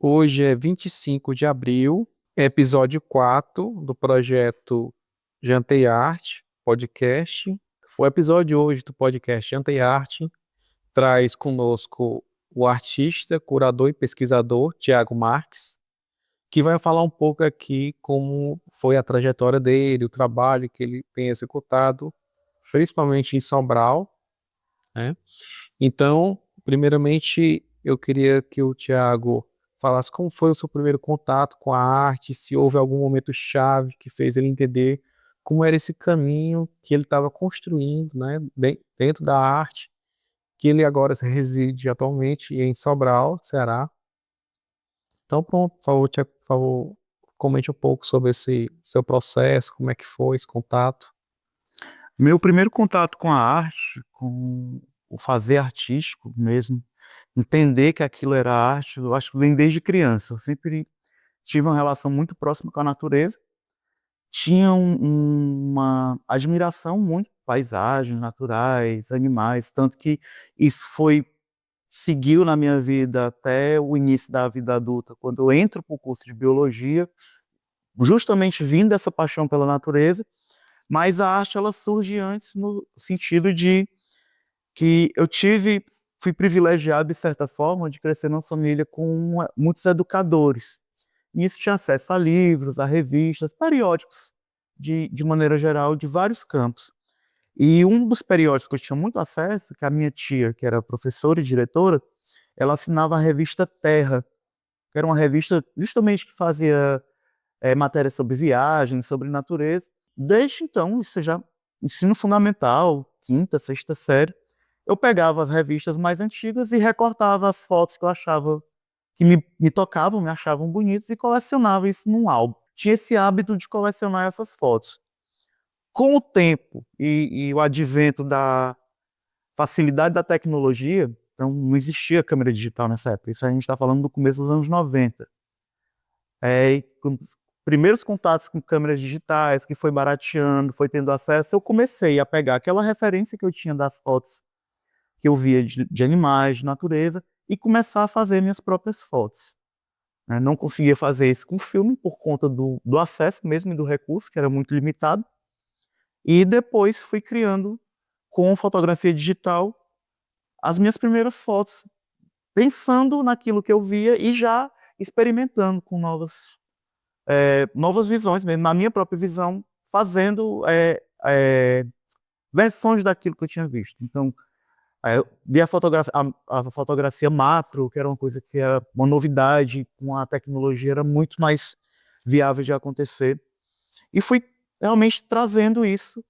Hoje é 25 de abril, episódio 4 do projeto Janta e Arte podcast. O episódio hoje do podcast Janta e Arte traz conosco o artista, curador e pesquisador Tiago Marques, que vai falar um pouco aqui como foi a trajetória dele, o trabalho que ele tem executado, principalmente em Sobral, né? Então, primeiramente, eu queria que o Tiago falasse como foi o seu primeiro contato com a arte, se houve algum momento chave que fez ele entender como era esse caminho que ele estava construindo, né, dentro da arte, que ele agora reside atualmente em Sobral, Ceará. Então, pronto, por favor, Tiago, por favor, comente um pouco sobre esse seu processo, como é que foi esse contato. Meu primeiro contato com a arte, com o fazer artístico mesmo, entender que aquilo era arte, eu acho que vem desde criança. Eu sempre tive uma relação muito próxima com a natureza, tinha uma admiração muito por paisagens naturais, animais, tanto que isso seguiu na minha vida até o início da vida adulta, quando eu entro para o curso de biologia, justamente vindo dessa paixão pela natureza. Mas a arte, ela surge antes no sentido de que fui privilegiado de certa forma de crescer numa família com muitos educadores. E isso tinha acesso a livros, a revistas, periódicos, de maneira geral, de vários campos. E um dos periódicos que eu tinha muito acesso, que a minha tia, que era professora e diretora, ela assinava a revista Terra, que era uma revista justamente que fazia matérias sobre viagens, sobre natureza. Desde então, isso já ensino fundamental, quinta, sexta série, eu pegava as revistas mais antigas e recortava as fotos que eu achava que me tocavam, me achavam bonitas e colecionava isso num álbum. Tinha esse hábito de colecionar essas fotos. Com o tempo e o advento da facilidade da tecnologia, então não existia câmera digital nessa época, isso a gente está falando do começo dos anos 90. E com os primeiros contatos com câmeras digitais, que foi barateando, foi tendo acesso, eu comecei a pegar aquela referência que eu tinha das fotos que eu via de animais, de natureza, e começar a fazer minhas próprias fotos, né? Não conseguia fazer isso com filme por conta do acesso mesmo e do recurso, que era muito limitado. E depois fui criando, com fotografia digital, as minhas primeiras fotos, pensando naquilo que eu via e já experimentando com novas visões mesmo, na minha própria visão, fazendo versões daquilo que eu tinha visto. Então, eu vi a fotografia macro, que era uma coisa que era uma novidade, com a tecnologia era muito mais viável de acontecer. E fui realmente trazendo isso.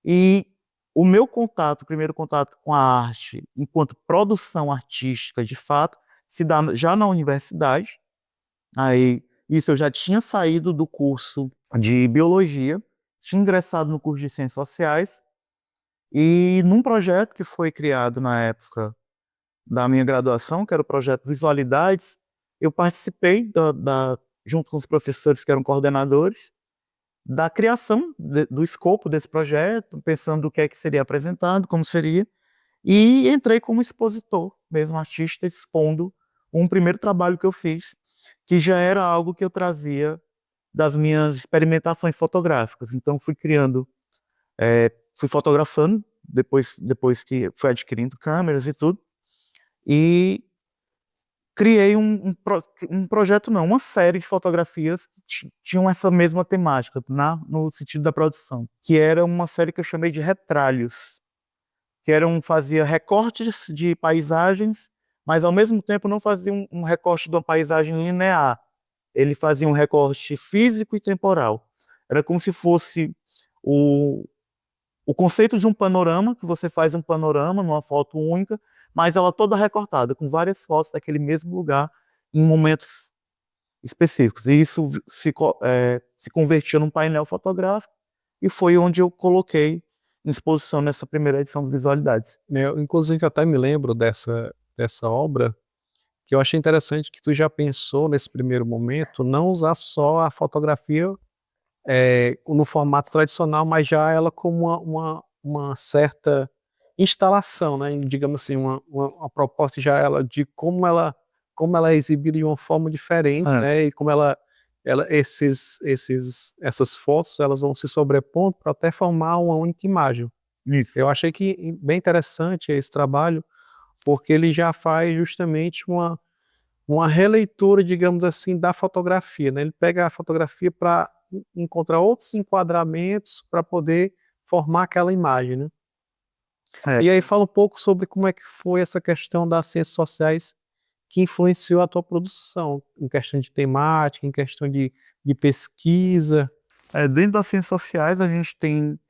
E o meu contato, o primeiro contato com a arte, enquanto produção artística, de fato, se dá já na universidade. Aí, isso eu já tinha saído do curso de biologia, tinha ingressado no curso de ciências sociais, e num projeto que foi criado na época da minha graduação, que era o projeto Visualidades, eu participei junto com os professores que eram coordenadores, da criação do escopo desse projeto, pensando o que é que seria apresentado, como seria, e entrei como expositor, mesmo artista, expondo um primeiro trabalho que eu fiz, que já era algo que eu trazia das minhas experimentações fotográficas. Então fui fotografando depois que fui adquirindo câmeras e tudo, e criei um projeto, não, uma série de fotografias que tinham essa mesma temática, no sentido da produção, que era uma série que eu chamei de retralhos, fazia recortes de paisagens, mas ao mesmo tempo não fazia um recorte de uma paisagem linear. Ele fazia um recorte físico e temporal. Era como se fosse o, o conceito de um panorama, que você faz um panorama numa foto única, mas ela toda recortada, com várias fotos daquele mesmo lugar em momentos específicos. E isso se convertia num painel fotográfico e foi onde eu coloquei em exposição nessa primeira edição de Visualidades. Eu, inclusive, até me lembro dessa obra, que eu achei interessante que tu já pensou nesse primeiro momento não usar só a fotografia no formato tradicional, mas já ela como uma certa instalação, né? Digamos assim, uma proposta já ela de como ela é exibida de uma forma diferente, É. né? E como essas fotos elas vão se sobrepondo para até formar uma única imagem. Isso. Eu achei que bem interessante esse trabalho, porque ele já faz justamente uma releitura, digamos assim, da fotografia, né? Ele pega a fotografia para encontrar outros enquadramentos para poder formar aquela imagem, né? É. E aí fala um pouco sobre como é que foi essa questão das ciências sociais que influenciou a tua produção, em questão de temática, em questão de pesquisa. Dentro das ciências sociais, a gente tem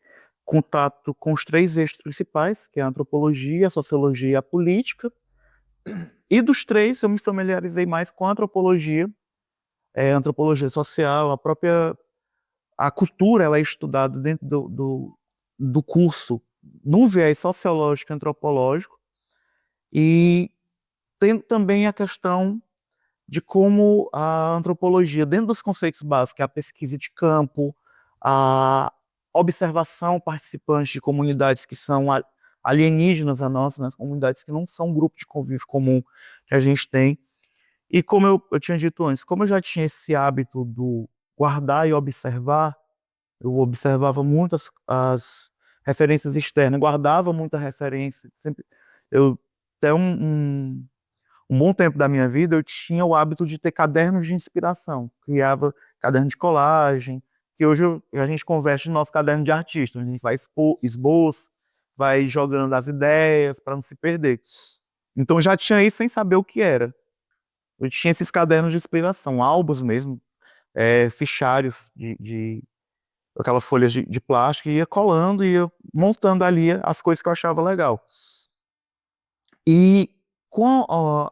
contato com os três eixos principais, que é a antropologia, a sociologia e a política. E dos três, eu me familiarizei mais com a antropologia, a antropologia social, a cultura, ela é estudada dentro do curso, no viés sociológico e antropológico, e tem também a questão de como a antropologia, dentro dos conceitos básicos, que é a pesquisa de campo, a observação participante de comunidades que são alienígenas a nós, né, comunidades que não são um grupo de convívio comum que a gente tem. E como eu tinha dito antes, como eu já tinha esse hábito do guardar e observar, eu observava muito as referências externas, guardava muita referência. Sempre, eu até um bom tempo da minha vida, eu tinha o hábito de ter cadernos de inspiração. Criava caderno de colagem, que hoje a gente converte no nosso caderno de artista. A gente vai esboço, vai jogando as ideias para não se perder. Então eu já tinha isso sem saber o que era. Eu tinha esses cadernos de inspiração, álbuns mesmo, fichários de aquelas folhas de plástico, e ia colando e ia montando ali as coisas que eu achava legal. E com a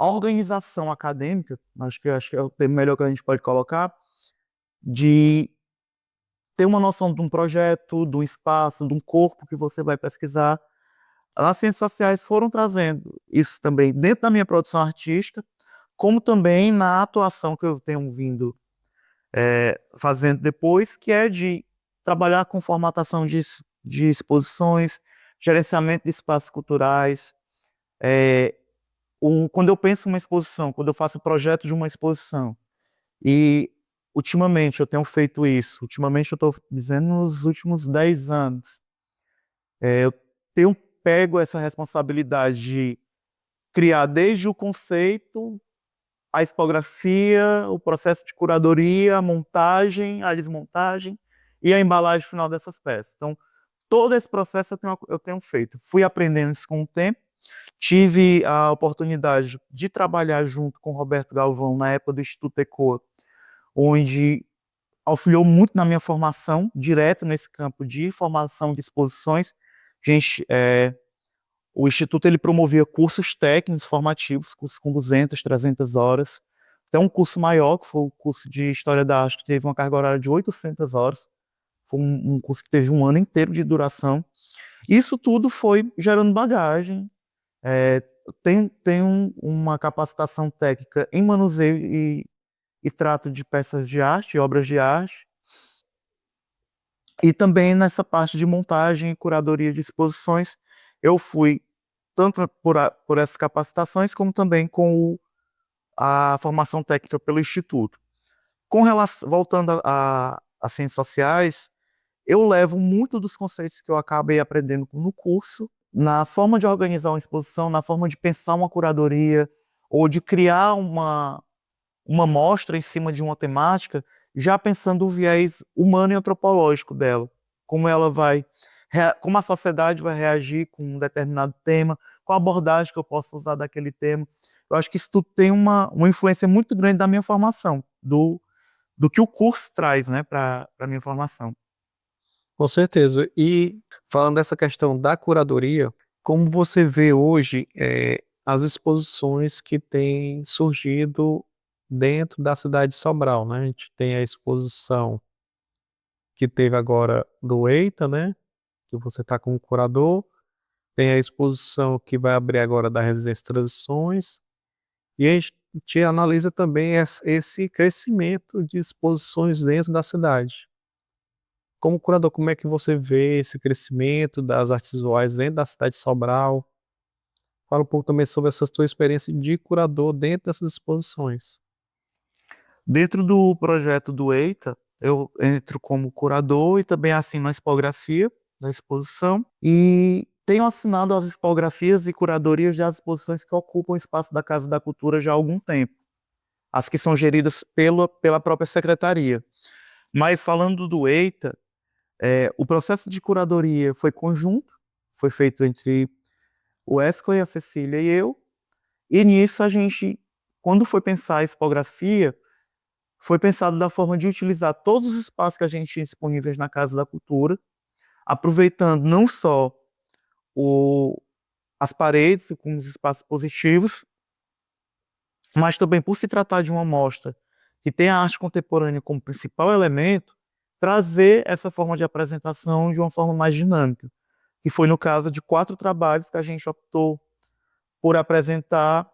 organização acadêmica, acho que é o termo melhor que a gente pode colocar, de ter uma noção de um projeto, de um espaço, de um corpo que você vai pesquisar. As ciências sociais foram trazendo isso também dentro da minha produção artística, como também na atuação que eu tenho vindo fazendo depois, que é de trabalhar com formatação de exposições, gerenciamento de espaços culturais. Quando eu penso em uma exposição, quando eu faço o projeto de uma exposição, e ultimamente eu tenho feito isso, ultimamente eu estou dizendo nos últimos 10 anos, eu tenho pego essa responsabilidade de criar desde o conceito, a expografia, o processo de curadoria, a montagem, a desmontagem e a embalagem final dessas peças. Então, todo esse processo eu tenho feito. Fui aprendendo isso com o tempo. Tive a oportunidade de trabalhar junto com o Roberto Galvão na época do Instituto ECOA, onde auxiliou muito na minha formação, direto nesse campo de formação de exposições. Gente, o Instituto ele promovia cursos técnicos formativos, cursos com 200, 300 horas. Até um curso maior, que foi o curso de História da Arte, que teve uma carga horária de 800 horas. Foi um curso que teve um ano inteiro de duração. Isso tudo foi gerando bagagem. Tenho uma capacitação técnica em manuseio e trato de peças de arte, obras de arte. E também nessa parte de montagem e curadoria de exposições, eu fui tanto por essas capacitações, como também com a formação técnica pelo Instituto. Voltando às ciências sociais, eu levo muito dos conceitos que eu acabei aprendendo no curso, na forma de organizar uma exposição, na forma de pensar uma curadoria, ou de criar uma mostra em cima de uma temática, já pensando o viés humano e antropológico dela, como ela vai, como a sociedade vai reagir com um determinado tema, qual abordagem que eu posso usar daquele tema. Eu acho que isso tudo tem uma influência muito grande da minha formação, do que o curso traz, né, para a minha formação. Com certeza. E falando dessa questão da curadoria, como você vê hoje, as exposições que têm surgido dentro da cidade de Sobral, né? A gente tem a exposição que teve agora do EITA, né? Que você está como curador. Tem a exposição que vai abrir agora da Residência Tradições. E a gente analisa também esse crescimento de exposições dentro da cidade. Como curador, como é que você vê esse crescimento das artes visuais dentro da cidade de Sobral? Fala um pouco também sobre essa tua experiência de curador dentro dessas exposições. Dentro do projeto do EITA, eu entro como curador e também assino a expografia da exposição e tenho assinado as expografias e curadorias das exposições que ocupam o espaço da Casa da Cultura já há algum tempo, as que são geridas pela própria secretaria. Mas falando do EITA, o processo de curadoria foi conjunto, foi feito entre o Wesley, a Cecília e eu, e nisso a gente, quando foi pensar a expografia, foi pensado da forma de utilizar todos os espaços que a gente tinha disponíveis na Casa da Cultura, aproveitando não só as paredes como os espaços positivos, mas também por se tratar de uma mostra que tem a arte contemporânea como principal elemento, trazer essa forma de apresentação de uma forma mais dinâmica, que foi no caso de 4 trabalhos que a gente optou por apresentar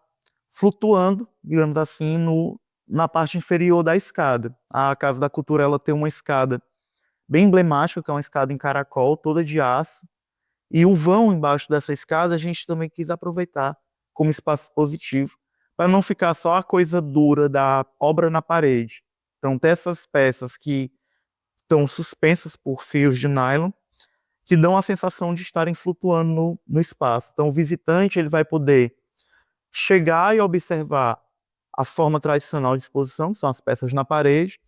flutuando, digamos assim, na parte inferior da escada. A Casa da Cultura ela tem uma escada bem emblemática, que é uma escada em caracol, toda de aço, e o vão embaixo dessa escada a gente também quis aproveitar como espaço positivo, para não ficar só a coisa dura da obra na parede. Então, ter essas peças que estão suspensas por fios de nylon, que dão a sensação de estarem flutuando no espaço. Então, o visitante ele vai poder chegar e observar a forma tradicional de exposição, que são as peças na parede,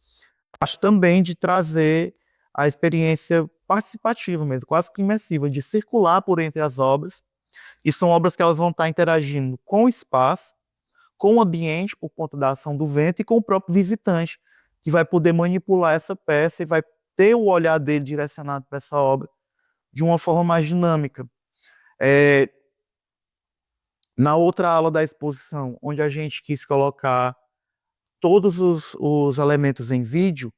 mas também de trazer a experiência participativa mesmo, quase que imersiva, de circular por entre as obras, e são obras que elas vão estar interagindo com o espaço, com o ambiente, por conta da ação do vento, e com o próprio visitante, que vai poder manipular essa peça e vai ter o olhar dele direcionado para essa obra de uma forma mais dinâmica. Na outra ala da exposição, onde a gente quis colocar todos os elementos em vídeo,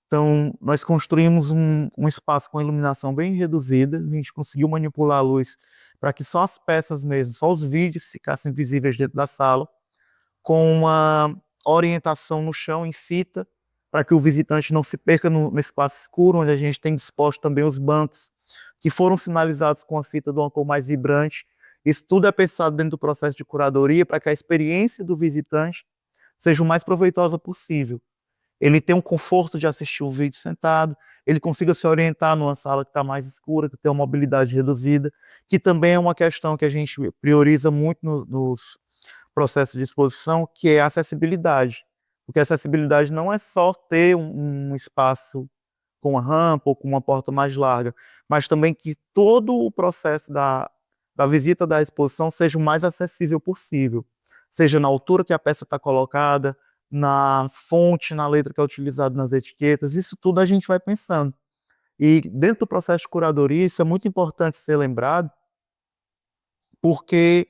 então nós construímos um espaço com iluminação bem reduzida, a gente conseguiu manipular a luz para que só as peças mesmo, só os vídeos ficassem visíveis dentro da sala, com uma orientação no chão em fita, para que o visitante não se perca no espaço escuro, onde a gente tem disposto também os bancos, que foram sinalizados com a fita de uma cor mais vibrante. Isso tudo é pensado dentro do processo de curadoria para que a experiência do visitante seja o mais proveitosa possível. Ele tem um conforto de assistir o vídeo sentado, ele consiga se orientar numa sala que está mais escura, que tem uma mobilidade reduzida, que também é uma questão que a gente prioriza muito nos processos de exposição, que é a acessibilidade. Porque a acessibilidade não é só ter um espaço com uma rampa ou com uma porta mais larga, mas também que todo o processo da visita da exposição seja o mais acessível possível, seja na altura que a peça está colocada, na fonte, na letra que é utilizada nas etiquetas, isso tudo a gente vai pensando. E dentro do processo de curadoria, isso é muito importante ser lembrado, porque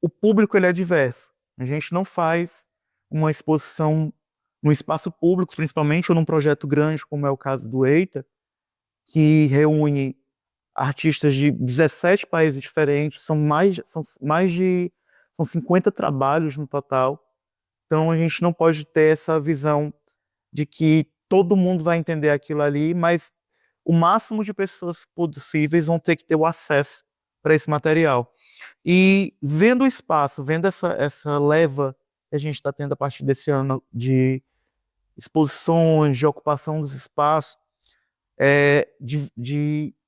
o público ele é diverso. A gente não faz uma exposição no espaço público, principalmente, ou num projeto grande, como é o caso do EITA, que reúne artistas de 17 países diferentes, são 50 trabalhos no total. Então a gente não pode ter essa visão de que todo mundo vai entender aquilo ali, mas o máximo de pessoas possíveis vão ter que ter o acesso para esse material. E vendo o espaço, vendo essa leva que a gente está tendo a partir desse ano de exposições, de ocupação dos espaços,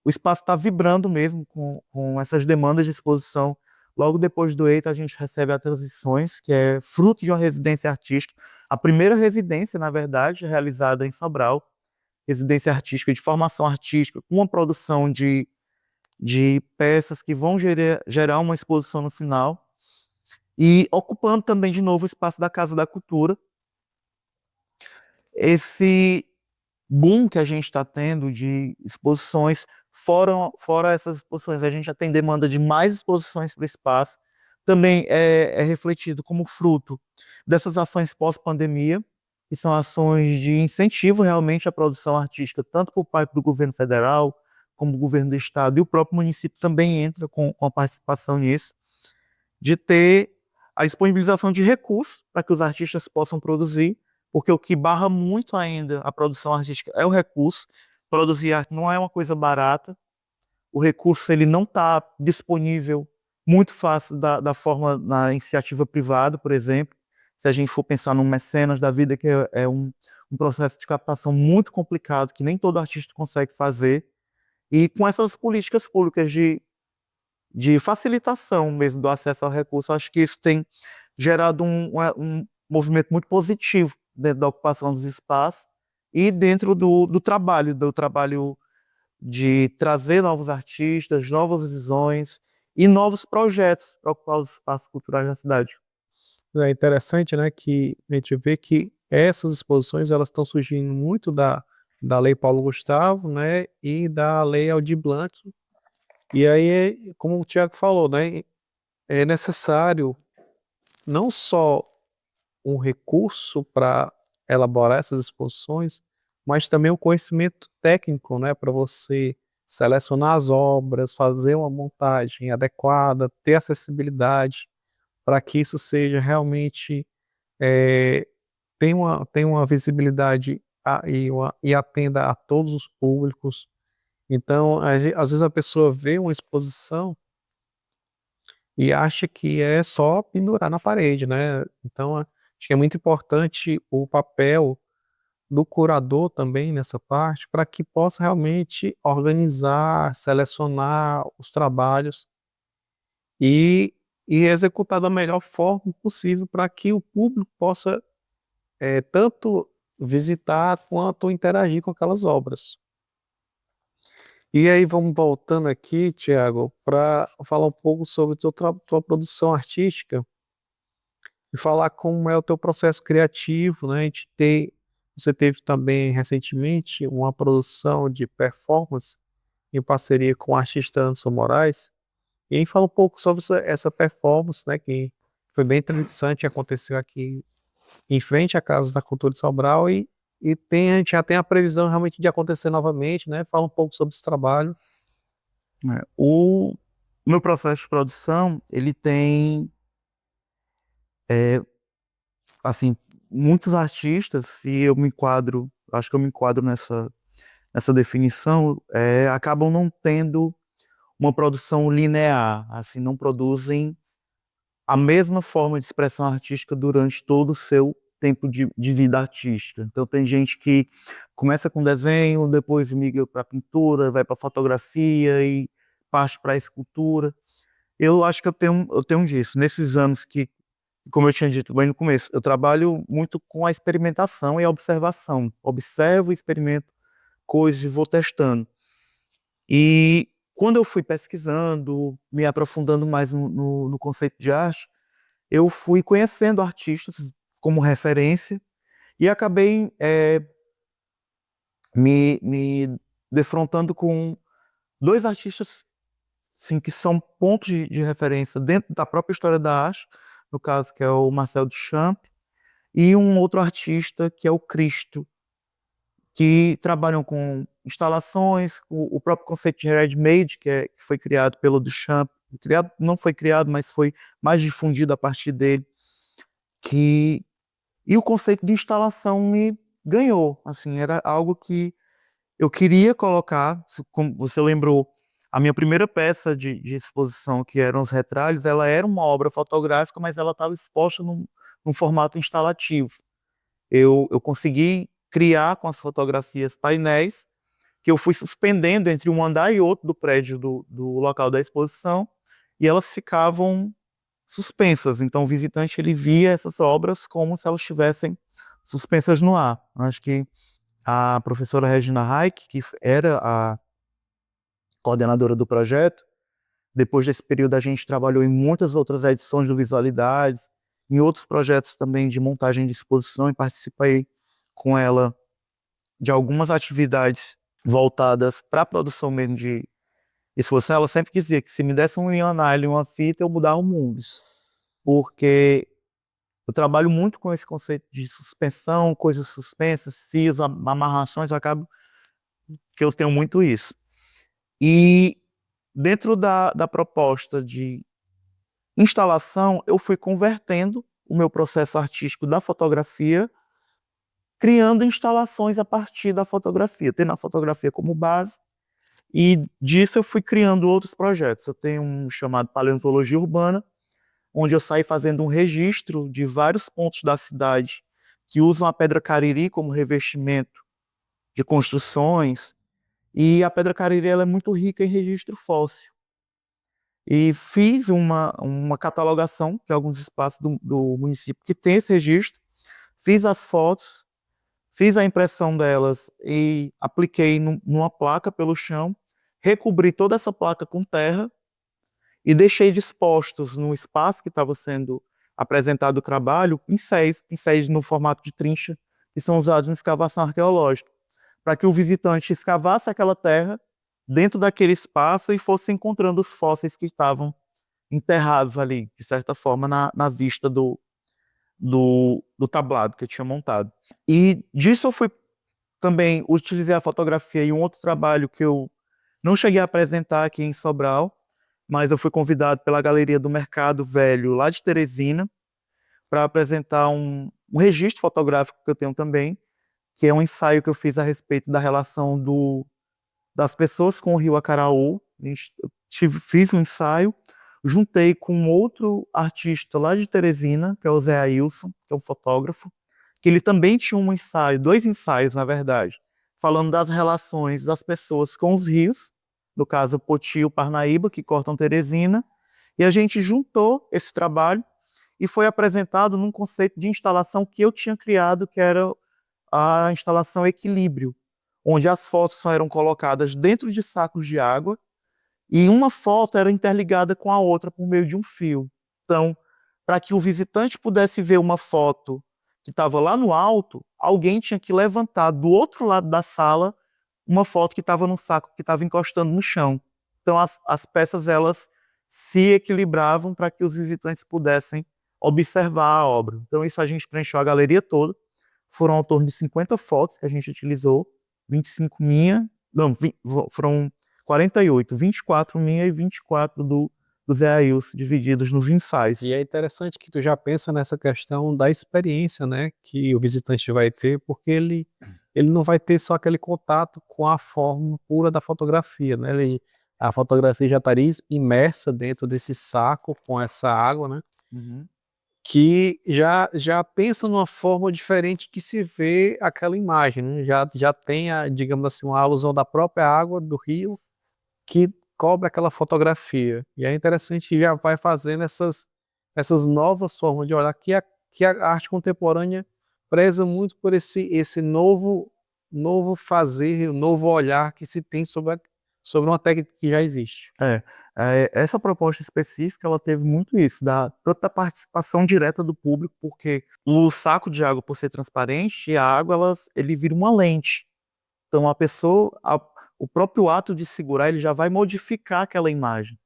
o espaço está vibrando mesmo com essas demandas de exposição. Logo depois do EITA, a gente recebe a Transições, que é fruto de uma residência artística, a primeira residência, na verdade, realizada em Sobral, residência artística de formação artística, com uma produção de peças que vão gerar uma exposição no final, e ocupando também de novo o espaço da Casa da Cultura. Esse boom que a gente está tendo de exposições, fora essas exposições, a gente já tem demanda de mais exposições para o espaço, também é refletido como fruto dessas ações pós-pandemia, que são ações de incentivo realmente à produção artística, tanto por parte do governo federal, como do governo do estado, e o próprio município também entra com a participação nisso, de ter a disponibilização de recursos para que os artistas possam produzir, porque o que barra muito ainda a produção artística é o recurso. Produzir arte não é uma coisa barata, o recurso ele não está disponível muito fácil da forma na iniciativa privada, por exemplo. Se a gente for pensar num mecenas da vida, que é um processo de captação muito complicado, que nem todo artista consegue fazer, e com essas políticas públicas de facilitação mesmo do acesso ao recurso, acho que isso tem gerado um movimento muito positivo dentro da ocupação dos espaços e dentro do trabalho de trazer novos artistas, novas visões e novos projetos para ocupar os espaços culturais da cidade. É interessante, né, que a gente vê que essas exposições elas estão surgindo muito da Lei Paulo Gustavo, né, e da Lei Aldir Blanc. E aí, como o Thiago falou, né, é necessário não só um recurso para elaborar essas exposições, mas também o conhecimento técnico, né, para você selecionar as obras, fazer uma montagem adequada, ter acessibilidade, para que isso seja realmente tem uma visibilidade e atenda a todos os públicos. Então, às vezes a pessoa vê uma exposição e acha que é só pendurar na parede, né? Então, acho que é muito importante o papel do curador também nessa parte, para que possa realmente organizar, selecionar os trabalhos e, e executar da melhor forma possível para que o público possa tanto visitar quanto interagir com aquelas obras. E aí vamos voltando aqui, Tiago, para falar um pouco sobre tua produção artística e falar como é o teu processo criativo, né? Você teve também recentemente uma produção de performance em parceria com o artista Anderson Moraes. E aí fala um pouco sobre essa performance, né? Que foi bem interessante, aconteceu aqui em frente à Casa da Cultura de Sobral a gente já tem a previsão realmente de acontecer novamente, né? Fala um pouco sobre esse trabalho. O meu processo de produção, ele tem, assim, muitos artistas, e eu me enquadro, acho que eu me enquadro nessa definição, acabam não tendo uma produção linear, assim, não produzem a mesma forma de expressão artística durante todo o seu tempo de vida artística. Então tem gente que começa com desenho, depois migra para pintura, vai para fotografia e parte para a escultura. Eu acho que eu tenho disso. Nesses anos que, como eu tinha dito bem no começo, eu trabalho muito com a experimentação e a observação. Observo, experimento coisas e vou testando. E quando eu fui pesquisando, me aprofundando mais no conceito de arte, eu fui conhecendo artistas como referência e acabei me defrontando com dois artistas assim, que são pontos de referência dentro da própria história da arte, no caso que é o Marcel Duchamp, e um outro artista que é o Cristo, que trabalham com instalações, o próprio conceito de ready-made, que foi criado pelo Duchamp, não foi criado, mas foi mais difundido a partir dele, e o conceito de instalação me ganhou, assim, era algo que eu queria colocar, como você lembrou, a minha primeira peça de exposição, que eram os retratos, ela era uma obra fotográfica, mas ela estava exposta num formato instalativo. Eu consegui criar com as fotografias painéis que eu fui suspendendo entre um andar e outro do prédio do local da exposição, e elas ficavam suspensas. Então o visitante ele via essas obras como se elas estivessem suspensas no ar. Acho que a professora Regina Reich, que era a coordenadora do projeto, depois desse período a gente trabalhou em muitas outras edições do Visualidades, em outros projetos também de montagem de exposição, e participei com ela de algumas atividades voltadas para a produção mesmo de exposição. Ela sempre dizia que se me desse um Ionale e uma fita, eu mudava o mundo. Porque eu trabalho muito com esse conceito de suspensão, coisas suspensas, fios, amarrações, eu acabo que eu tenho muito isso. E dentro da proposta de instalação, eu fui convertendo o meu processo artístico da fotografia, criando instalações a partir da fotografia, tendo a fotografia como base E disso eu fui criando outros projetos. Eu tenho um chamado Paleontologia Urbana, onde eu saí fazendo um registro de vários pontos da cidade que usam a pedra cariri como revestimento de construções. E a pedra cariri ela é muito rica em registro fóssil. E fiz uma catalogação de alguns espaços do município que tem esse registro, fiz as fotos, fiz a impressão delas e apliquei numa placa pelo chão, recobri toda essa placa com terra e deixei dispostos no espaço que estava sendo apresentado o trabalho, pincéis no formato de trincha, que são usados na escavação arqueológica, para que o visitante escavasse aquela terra dentro daquele espaço e fosse encontrando os fósseis que estavam enterrados ali, de certa forma, na vista do tablado que eu tinha montado. E disso eu fui também, utilizei a fotografia em um outro trabalho que eu não cheguei a apresentar aqui em Sobral, mas eu fui convidado pela Galeria do Mercado Velho, lá de Teresina, para apresentar um registro fotográfico que eu tenho também, que é um ensaio que eu fiz a respeito da relação das pessoas com o rio Acaraú. Fiz um ensaio, juntei com outro artista lá de Teresina, que é o Zé Ailson, que é um fotógrafo, que ele também tinha um ensaio, 2 ensaios, na verdade, falando das relações das pessoas com os rios, no caso Poti e o Parnaíba, que cortam Teresina, e a gente juntou esse trabalho e foi apresentado num conceito de instalação que eu tinha criado, que era a instalação Equilíbrio, onde as fotos eram colocadas dentro de sacos de água e uma foto era interligada com a outra por meio de um fio. Então, para que o visitante pudesse ver uma foto que estava lá no alto, alguém tinha que levantar do outro lado da sala uma foto que estava num saco que estava encostando no chão. Então, as peças elas se equilibravam para que os visitantes pudessem observar a obra. Então, isso a gente preencheu a galeria toda. Foram ao torno de 50 fotos que a gente utilizou, 25 minha, não, foram 48, 24 minha e 24 do Zé Ailson, divididos nos ensaios. E é interessante que tu já pensa nessa questão da experiência, né, que o visitante vai ter, porque ele não vai ter só aquele contato com a forma pura da fotografia, né, a fotografia já estaria imersa dentro desse saco com essa água, né, que já pensa numa forma diferente que se vê aquela imagem, né, já tem, digamos assim, uma alusão da própria água do rio que cobre aquela fotografia. E é interessante que já vai fazendo essas novas formas de olhar, que a arte contemporânea preza muito por esse novo fazer, novo olhar que se tem sobre uma técnica que já existe. Essa proposta específica, ela teve muito isso, tanto da participação direta do público, porque o saco de água, por ser transparente, a água, ele vira uma lente. Então, o próprio ato de segurar, ele já vai modificar aquela imagem.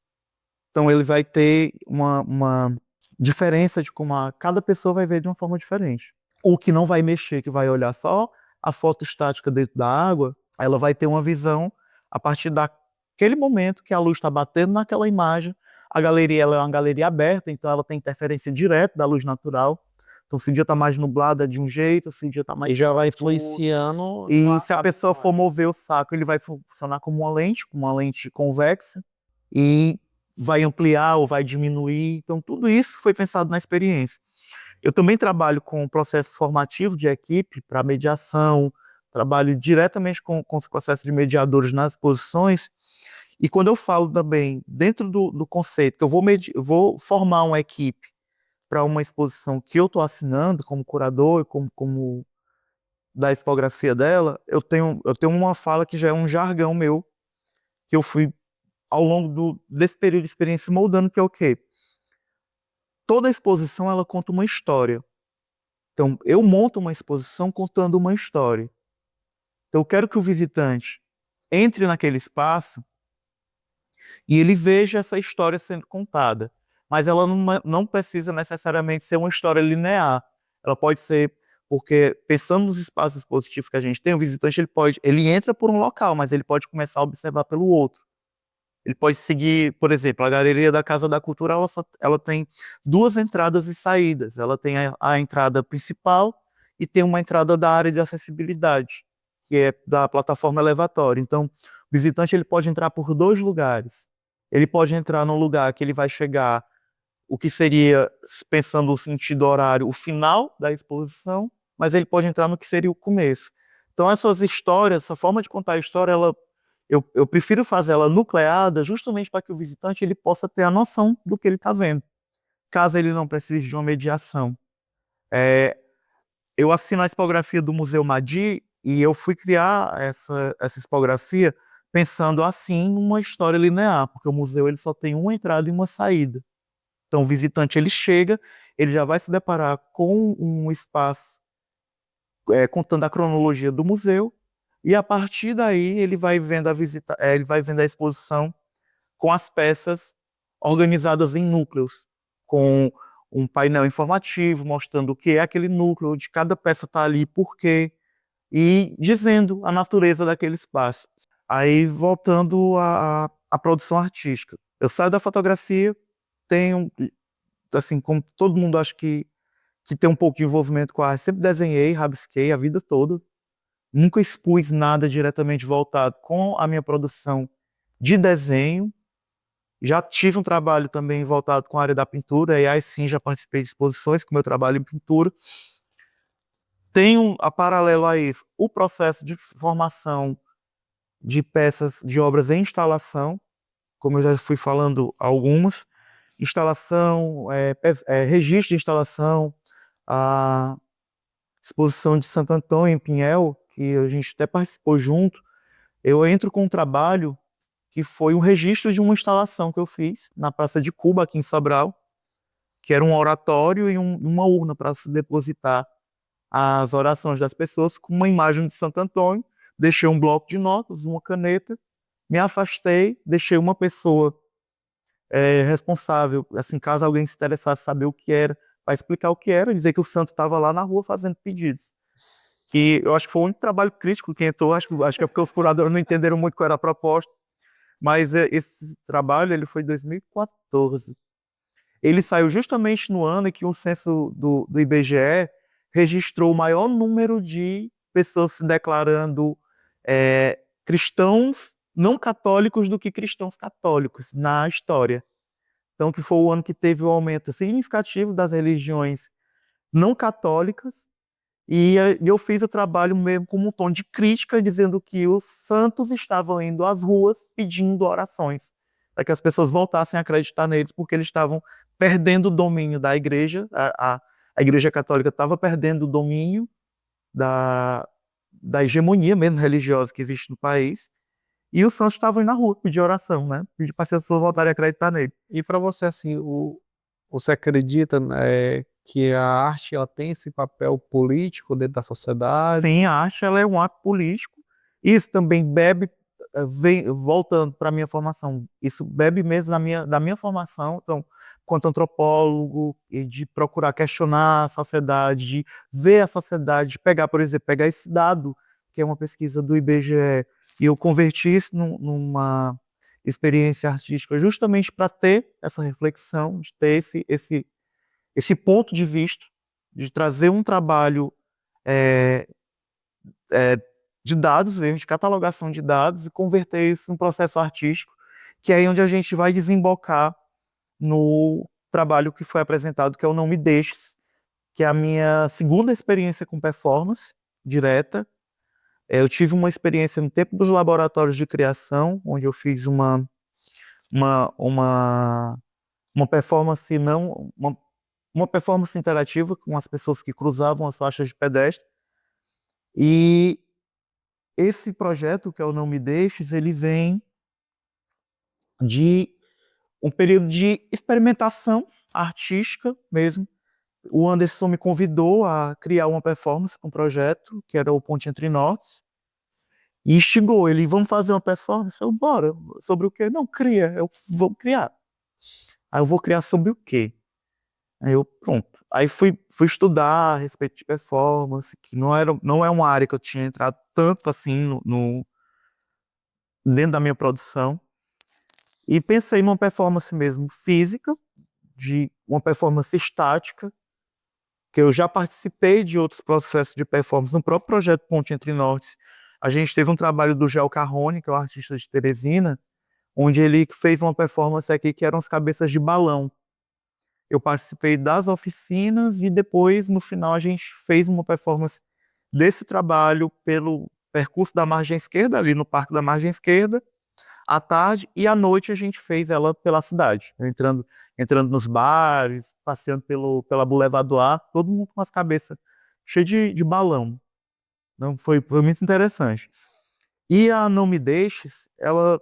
Então, ele vai ter uma diferença de como cada pessoa vai ver de uma forma diferente. O que não vai mexer, que vai olhar só a foto estática dentro da água, ela vai ter uma visão a partir daquele momento que a luz está batendo naquela imagem. A galeria ela é uma galeria aberta, então ela tem interferência direta da luz natural. Então, se o dia está mais nublado é de um jeito, se o dia está mais... E já vai influenciando... E se a pessoa for mover o saco, ele vai funcionar como uma lente convexa, e vai ampliar ou vai diminuir. Então, tudo isso foi pensado na experiência. Eu também trabalho com o processo formativo de equipe para mediação, trabalho diretamente com os processos de mediadores nas exposições, e quando eu falo também, dentro do conceito, que eu vou formar uma equipe para uma exposição que eu estou assinando como curador, como da expografia dela, eu tenho uma fala que já é um jargão meu, que eu fui, ao longo desse período de experiência, moldando, que é o quê? Toda exposição, ela conta uma história. Então, eu monto uma exposição contando uma história. Então, eu quero que o visitante entre naquele espaço e ele veja essa história sendo contada. Mas ela não precisa necessariamente ser uma história linear. Ela pode ser, porque pensando nos espaços expositivos que a gente tem, o visitante ele entra por um local, mas ele pode começar a observar pelo outro. Ele pode seguir, por exemplo, a Galeria da Casa da Cultura, ela tem 2 entradas e saídas. Ela tem a entrada principal e tem uma entrada da área de acessibilidade, que é da plataforma elevatória. Então, o visitante ele pode entrar por 2 lugares. Ele pode entrar num lugar que ele vai chegar, o que seria, pensando no sentido horário, o final da exposição, mas ele pode entrar no que seria o começo. Então, essas histórias, essa forma de contar a história, eu prefiro fazer ela nucleada justamente para que o visitante ele possa ter a noção do que ele está vendo, caso ele não precise de uma mediação. Eu assino a expografia do Museu Madi e eu fui criar essa expografia pensando assim numa história linear, porque o museu ele só tem uma entrada e uma saída. Então o visitante ele chega, ele já vai se deparar com um espaço contando a cronologia do museu e a partir daí ele vai vendo ele vai vendo a exposição com as peças organizadas em núcleos, com um painel informativo mostrando o que é aquele núcleo, de cada peça está ali, por quê, e dizendo a natureza daquele espaço. Aí, voltando à produção artística. Eu saio da fotografia, tenho, assim, como todo mundo acho que tem um pouco de envolvimento com a arte, sempre desenhei, rabisquei a vida toda, nunca expus nada diretamente voltado com a minha produção de desenho. Já tive um trabalho também voltado com a área da pintura, e aí sim já participei de exposições com meu trabalho em pintura. Tenho, a paralelo a isso, o processo de formação de peças, de obras em instalação, como eu já fui falando algumas, instalação, registro de instalação, a exposição de Santo Antônio em Pinhel, que a gente até participou junto. Eu entro com um trabalho que foi um registro de uma instalação que eu fiz na Praça de Cuba, aqui em Sobral, que era um oratório e uma urna para se depositar as orações das pessoas, com uma imagem de Santo Antônio. Deixei um bloco de notas, uma caneta, me afastei, deixei uma pessoa responsável, assim, caso alguém se interessasse saber o que era, para explicar o que era, dizer que o santo estava lá na rua fazendo pedidos. E eu acho que foi o único trabalho crítico que entrou, acho que é porque os curadores não entenderam muito qual era a proposta, mas esse trabalho ele foi em 2014. Ele saiu justamente no ano em que o censo do IBGE registrou o maior número de pessoas se declarando cristãos não católicos do que cristãos católicos na história. Então, que foi o ano que teve o aumento significativo das religiões não católicas, e eu fiz o trabalho mesmo com um tom de crítica, dizendo que os santos estavam indo às ruas pedindo orações, para que as pessoas voltassem a acreditar neles, porque eles estavam perdendo o domínio da igreja, a igreja católica estava perdendo o domínio da hegemonia mesmo religiosa que existe no país, e os santos estavam indo na rua pedir oração, né? Pedir para as pessoas voltarem a acreditar nele. E para você, assim, você acredita, que a arte ela tem esse papel político dentro da sociedade? Sim, a arte ela é um ato político. Isso também bebe, voltando para a minha formação, isso bebe mesmo da minha formação, então, quanto antropólogo, e de procurar questionar a sociedade, de ver a sociedade, de pegar, por exemplo, pegar esse dado, que é uma pesquisa do IBGE, e eu converti isso numa experiência artística justamente para ter essa reflexão, de ter esse ponto de vista, de trazer um trabalho é, de dados mesmo, de catalogação de dados, e converter isso em um processo artístico, que é aí onde a gente vai desembocar no trabalho que foi apresentado, que é o Não Me Deixes, que é a minha segunda experiência com performance direta. Eu tive uma experiência no tempo dos laboratórios de criação, onde eu fiz uma, uma, uma performance não uma performance interativa com as pessoas que cruzavam as faixas de pedestre. E esse projeto, que é o Não Me Deixes, ele vem de um período de experimentação artística mesmo. O Anderson me convidou a criar uma performance com um projeto, que era o Ponte Entre Nortes, e instigou ele: vamos fazer uma performance? Eu, bora. Sobre o quê? Não, cria. Eu, vou criar. Aí eu vou criar sobre o quê? Aí eu, pronto. Aí fui estudar a respeito de performance, que não é uma área que eu tinha entrado tanto assim dentro da minha produção. E pensei numa performance mesmo física, de uma performance estática, que eu já participei de outros processos de performance no próprio projeto Ponte Entre Nortes. A gente teve um trabalho do Gel Carrone, que é um artista de Teresina, onde ele fez uma performance aqui que eram as cabeças de balão. Eu participei das oficinas e depois, no final, a gente fez uma performance desse trabalho pelo percurso da margem esquerda, ali no Parque da Margem Esquerda, à tarde, e à noite a gente fez ela pela cidade, entrando nos bares, passeando pela Boulevard do Ar, todo mundo com as cabeças cheias de balão. Então, foi muito interessante. E a Não Me Deixes, ela,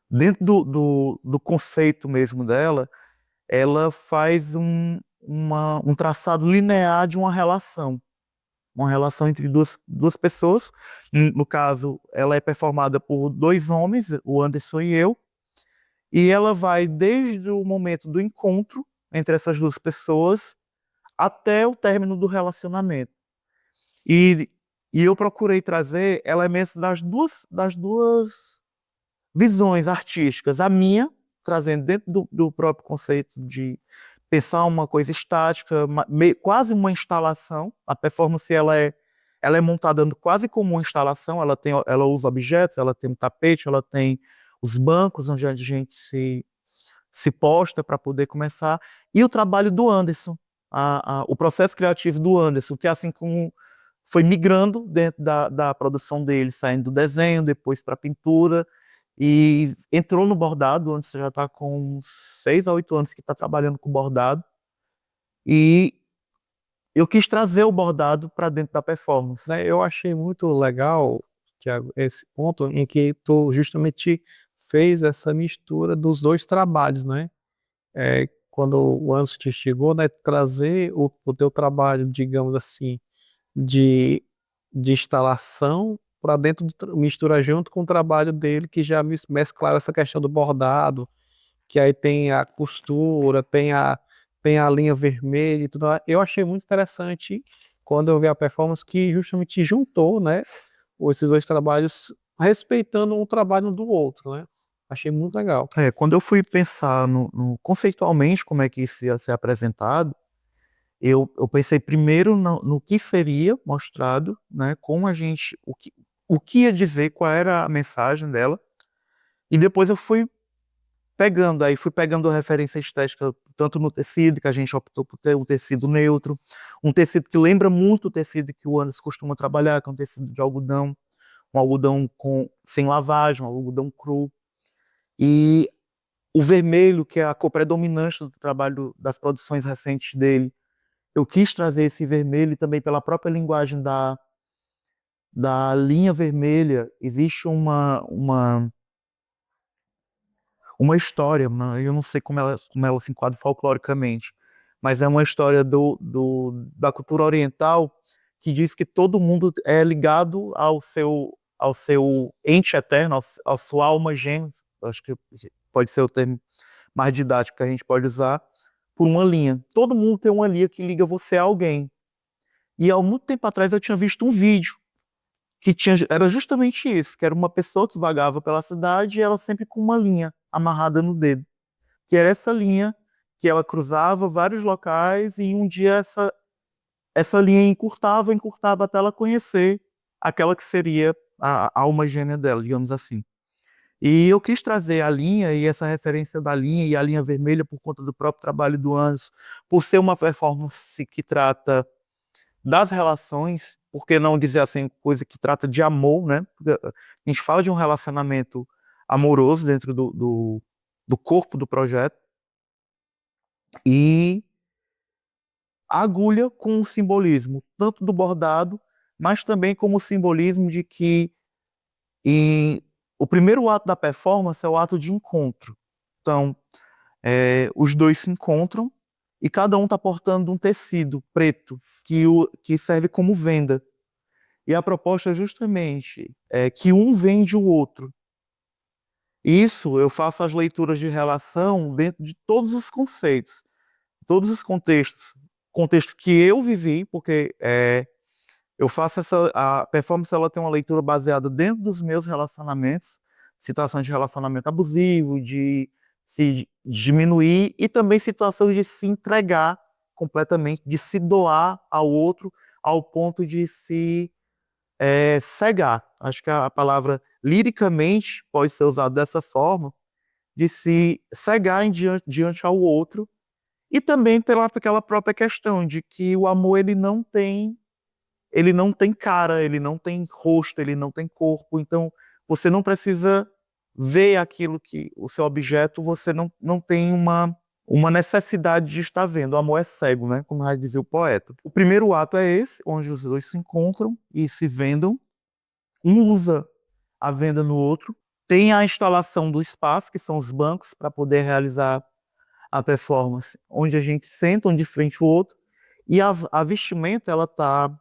dentro do conceito mesmo dela, ela faz um traçado linear de uma relação entre duas pessoas. No caso, ela é performada por dois homens, o Anderson e eu, e ela vai desde o momento do encontro entre essas duas pessoas até o término do relacionamento. E, e eu procurei trazer elementos das duas visões artísticas. A minha, trazendo dentro do próprio conceito de pensar uma coisa estática, quase uma instalação. A performance ela é montada quase como uma instalação. Ela usa objetos, ela tem um tapete, ela tem os bancos onde a gente se posta para poder começar. E o trabalho do Anderson, o processo criativo do Anderson, que assim como foi migrando dentro da produção dele, saindo do desenho, depois para a pintura, e entrou no bordado, onde você já está com uns 6 a 8 anos que está trabalhando com bordado. E eu quis trazer o bordado para dentro da performance. Né, eu achei muito legal, Thiago, esse ponto em que tu justamente fez essa mistura dos dois trabalhos, né? Quando o Anderson te chegou, né, trazer o teu trabalho, digamos assim, de, de instalação para dentro mistura junto com o trabalho dele, que já mesclava essa questão do bordado, que aí tem a costura, tem a linha vermelha e tudo mais. Eu achei muito interessante quando eu vi a performance que justamente juntou, né, esses dois trabalhos, respeitando um trabalho do outro, né? Achei muito legal. Quando eu fui pensar conceitualmente como é que isso ia ser apresentado, eu pensei primeiro no que seria mostrado, né, como o que ia dizer, qual era a mensagem dela, e depois eu fui fui pegando referência estética tanto no tecido, que a gente optou por ter um tecido neutro, um tecido que lembra muito o tecido que o Anderson costuma trabalhar, que é um tecido de algodão, um algodão sem lavagem, um algodão cru, e o vermelho, que é a cor predominante do trabalho das produções recentes dele. Eu quis trazer esse vermelho e também pela própria linguagem da linha vermelha, existe uma história, eu não sei como ela se enquadra folcloricamente, mas é uma história da cultura oriental que diz que todo mundo é ligado ao seu ente eterno, à sua alma gêmea, acho que pode ser o termo mais didático que a gente pode usar, por uma linha. Todo mundo tem uma linha que liga você a alguém. E há muito tempo atrás eu tinha visto um vídeo era justamente isso, que era uma pessoa que vagava pela cidade e ela sempre com uma linha amarrada no dedo, que era essa linha que ela cruzava vários locais e um dia essa linha encurtava até ela conhecer aquela que seria a alma gêmea dela, digamos assim. E eu quis trazer a linha e essa referência da linha e a linha vermelha por conta do próprio trabalho do Anso, por ser uma performance que trata das relações, por que não dizer assim, coisa que trata de amor, né? Porque a gente fala de um relacionamento amoroso dentro do corpo do projeto, e a agulha com o simbolismo, tanto do bordado, mas também como o simbolismo de que o primeiro ato da performance é o ato de encontro. Então, os dois se encontram e cada um está portando um tecido preto que serve como venda. E a proposta é justamente que um vende o outro. Isso eu faço as leituras de relação dentro de todos os conceitos, todos os contextos. Contexto que eu vivi, porque eu faço a performance, ela tem uma leitura baseada dentro dos meus relacionamentos, situações de relacionamento abusivo, de se diminuir, e também situações de se entregar completamente, de se doar ao outro, ao ponto de se cegar. Acho que a palavra liricamente pode ser usada dessa forma, de se cegar diante ao outro, e também pela aquela própria questão de que o amor ele não tem cara, ele não tem rosto, ele não tem corpo, então você não precisa ver aquilo que o seu objeto, você não tem uma necessidade de estar vendo. O amor é cego, né? Como vai dizer o poeta. O primeiro ato é esse, onde os dois se encontram e se vendam. Um usa a venda no outro. Tem a instalação do espaço, que são os bancos, para poder realizar a performance, onde a gente senta um de frente ao outro. E a vestimenta, ela está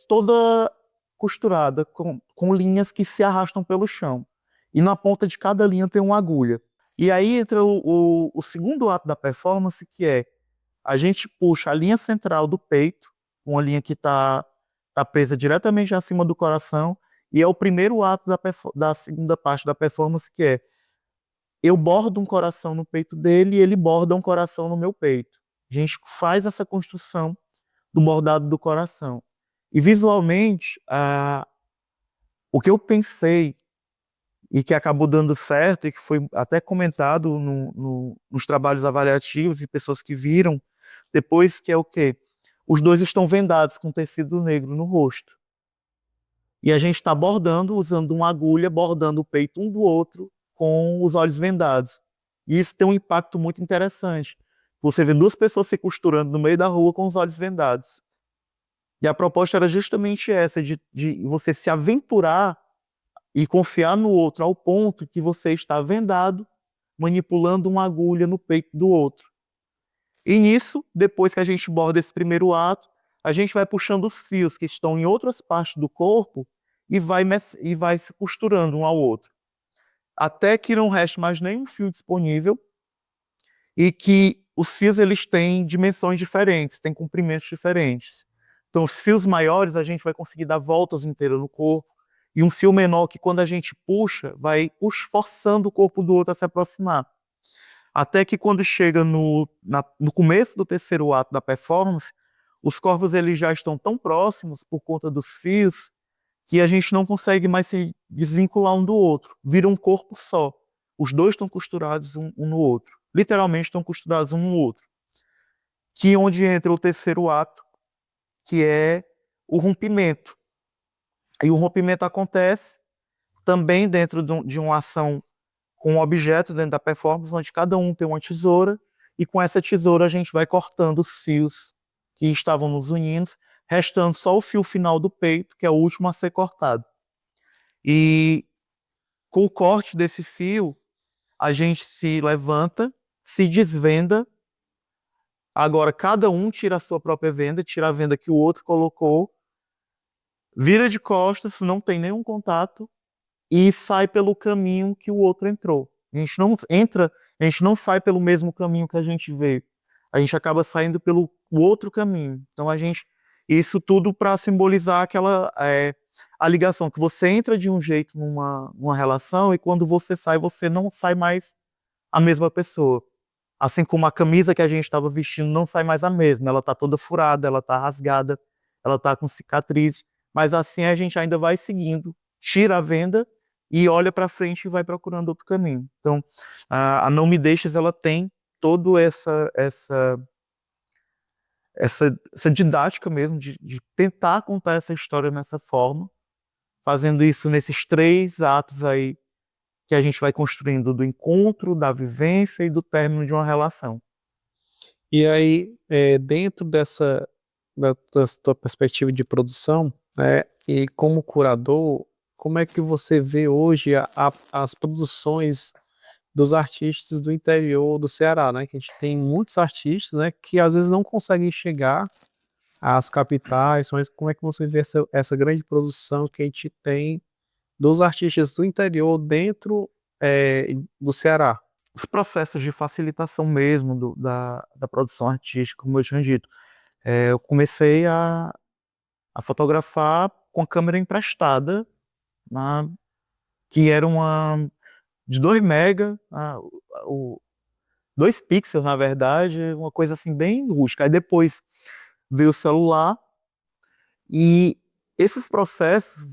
toda costurada com linhas que se arrastam pelo chão. E na ponta de cada linha tem uma agulha. E aí entra o segundo ato da performance, que é a gente puxa a linha central do peito, uma linha que tá presa diretamente acima do coração, e é o primeiro ato da segunda parte da performance, que é eu bordo um coração no peito dele e ele borda um coração no meu peito. A gente faz essa construção do bordado do coração. E visualmente, o que eu pensei e que acabou dando certo, e que foi até comentado nos trabalhos avaliativos e pessoas que viram depois, que é o quê? Os dois estão vendados com tecido negro no rosto. E a gente está bordando, usando uma agulha, bordando o peito um do outro, com os olhos vendados. E isso tem um impacto muito interessante. Você vê duas pessoas se costurando no meio da rua com os olhos vendados. E a proposta era justamente essa, de você se aventurar e confiar no outro ao ponto que você está vendado, manipulando uma agulha no peito do outro. E nisso, depois que a gente borda esse primeiro ato, a gente vai puxando os fios que estão em outras partes do corpo e vai se costurando um ao outro. Até que não reste mais nenhum fio disponível e que os fios eles têm dimensões diferentes, têm comprimentos diferentes. Então, os fios maiores a gente vai conseguir dar voltas inteiras no corpo, e um fio menor que, quando a gente puxa, vai forçando o corpo do outro a se aproximar. Até que, quando chega no começo do terceiro ato da performance, os corpos eles já estão tão próximos por conta dos fios que a gente não consegue mais se desvincular um do outro. Vira um corpo só. Os dois estão costurados um no outro. Literalmente estão costurados um no outro. Que é onde entra o terceiro ato, que é o rompimento. E o rompimento acontece também dentro de uma ação com um objeto dentro da performance, onde cada um tem uma tesoura, e com essa tesoura a gente vai cortando os fios que estavam nos unindo, restando só o fio final do peito, que é o último a ser cortado. E com o corte desse fio, a gente se levanta, se desvenda. Agora cada um tira a sua própria venda, tira a venda que o outro colocou, vira de costas, não tem nenhum contato, e sai pelo caminho que o outro entrou. A gente não entra, a gente não sai pelo mesmo caminho que a gente veio. A gente acaba saindo pelo outro caminho. Então isso tudo para simbolizar a ligação, que você entra de um jeito numa relação, e quando você não sai mais a mesma pessoa. Assim como a camisa que a gente estava vestindo não sai mais a mesma, ela está toda furada, ela está rasgada, ela está com cicatriz, mas assim a gente ainda vai seguindo, tira a venda e olha para frente e vai procurando outro caminho. Então, a Não Me Deixes, ela tem toda essa didática mesmo de tentar contar essa história nessa forma, fazendo isso nesses 3 atos aí que a gente vai construindo, do encontro, da vivência e do término de uma relação. E aí, dentro da tua perspectiva de produção, né, e como curador, como é que você vê hoje as produções dos artistas do interior do Ceará, né? Que a gente tem muitos artistas, né, que às vezes não conseguem chegar às capitais, mas como é que você vê essa grande produção que a gente tem dos artistas do interior dentro, do Ceará? Os processos de facilitação mesmo da produção artística, como eu tinha dito. Eu comecei a fotografar com a câmera emprestada, que era uma de 2 mega, 2 pixels, na verdade, uma coisa assim bem rústica. Aí depois veio o celular, e esses processos,